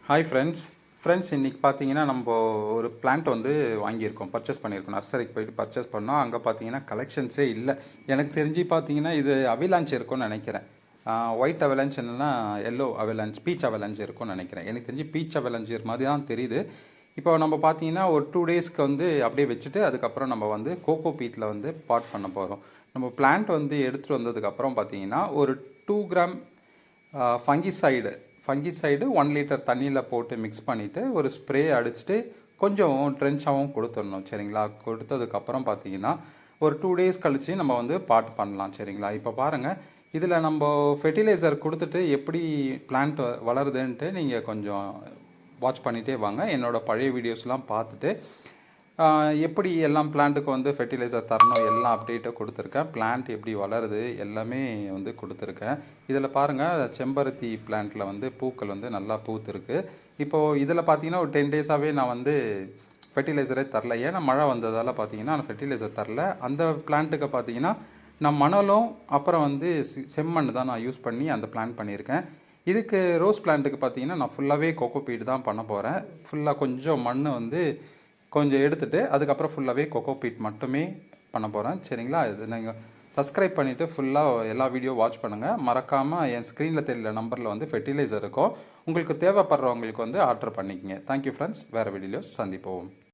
Hi friends இன்றைக்கி பார்த்தீங்கன்னா நம்ம ஒரு பிளான்ட் வந்து வாங்கியிருக்கோம், பர்ச்சேஸ் பண்ணியிருக்கோம். நர்சரிக்கு போயிட்டு பர்ச்சேஸ் பண்ணோம். அங்கே பார்த்தீங்கன்னா கலெக்ஷன்ஸே இல்லை. எனக்கு தெரிஞ்சு பார்த்தீங்கன்னா இது அவிலான்ச் இருக்கும்னு நினைக்கிறேன். ஒயிட் அவலான்ச் இல்லைன்னா எல்லோ அவலான்ச், பீச் அவலான்ச் இருக்கும்னு நினைக்கிறேன். எனக்கு தெரிஞ்சு பீச் அவலான்ச் மாதிரி தான் தெரியுது. இப்போ நம்ம பார்த்தீங்கன்னா ஒரு 2 டேஸ்க்கு வந்து அப்படியே வச்சுட்டு அதுக்கப்புறம் நம்ம வந்து கோகோ பீட்டில் வந்து பாட் பண்ண போகிறோம். நம்ம பிளான்ட் வந்து எடுத்துகிட்டு வந்ததுக்கப்புறம் பார்த்தீங்கன்னா ஒரு 2 கிராம் ஃபங்கிசைடு 1 லிட்டர் தண்ணியில் போட்டு மிக்ஸ் பண்ணிவிட்டு ஒரு ஸ்ப்ரே அடிச்சுட்டு கொஞ்சம் ட்ரென்ச்சாகவும் கொடுத்துடணும். சரிங்களா? கொடுத்ததுக்கப்புறம் பார்த்தீங்கன்னா ஒரு 2 டேஸ் கழித்து நம்ம வந்து பாட் பண்ணலாம். சரிங்களா? இப்போ பாருங்கள், இதில் நம்ம ஃபெர்டிலைசர் கொடுத்துட்டு எப்படி பிளான்ட் வளருதுன்ட்டு நீங்கள் கொஞ்சம் வாட்ச் பண்ணிகிட்டே வாங்க. என்னோடய பழைய வீடியோஸ்லாம் பார்த்துட்டு எப்படி எல்லாம் பிளான்ட்டுக்கு வந்து ஃபெர்டிலைசர் தரணும் எல்லாம் அப்டேட்டாக கொடுத்துருக்கேன். பிளான்ட் எப்படி வளருது எல்லாமே வந்து கொடுத்துருக்கேன். இதில் பாருங்கள், செம்பருத்தி பிளான்ட்டில் வந்து பூக்கள் வந்து நல்லா பூத்துருக்கு. இப்போது இதில் பார்த்தீங்கன்னா ஒரு 10 டேஸாகவே நான் வந்து ஃபெர்டிலைசரே தரல. ஏன்னா மழை வந்ததால் பார்த்தீங்கன்னா நான் ஃபெர்டிலைசர் தரல. அந்த பிளான்ட்டுக்கு பார்த்தீங்கன்னா நான் மணலும் அப்புறம் வந்து செம்மண் தான் நான் யூஸ் பண்ணி அந்த பிளான்ட் பண்ணியிருக்கேன். இதுக்கு ரோஸ் பிளான்ட்டுக்கு பார்த்தீங்கன்னா நான் ஃபுல்லாகவே கோகோ பீட் தான் பண்ண போகிறேன். ஃபுல்லாக கொஞ்சம் மண் வந்து கொஞ்சம் எடுத்துகிட்டு அதுக்கப்புறம் ஃபுல்லாகவே கோகோ பீட் மட்டுமே பண்ண போகிறேன். சரிங்களா? இது நீங்கள் சப்ஸ்கிரைப் பண்ணிவிட்டு ஃபுல்லாக எல்லா வீடியோ வாட்ச் பண்ணுங்கள். மறக்காமல் என் ஸ்க்ரீனில் தெரியல நம்பரில் வந்து ஃபெர்டிலைசர் இருக்கும். உங்களுக்கு தேவைப்படுறவங்களுக்கு வந்து ஆர்டர் பண்ணிக்கங்க. Thank you friends. வேறு வீடியோஸ் சந்திப்போம்.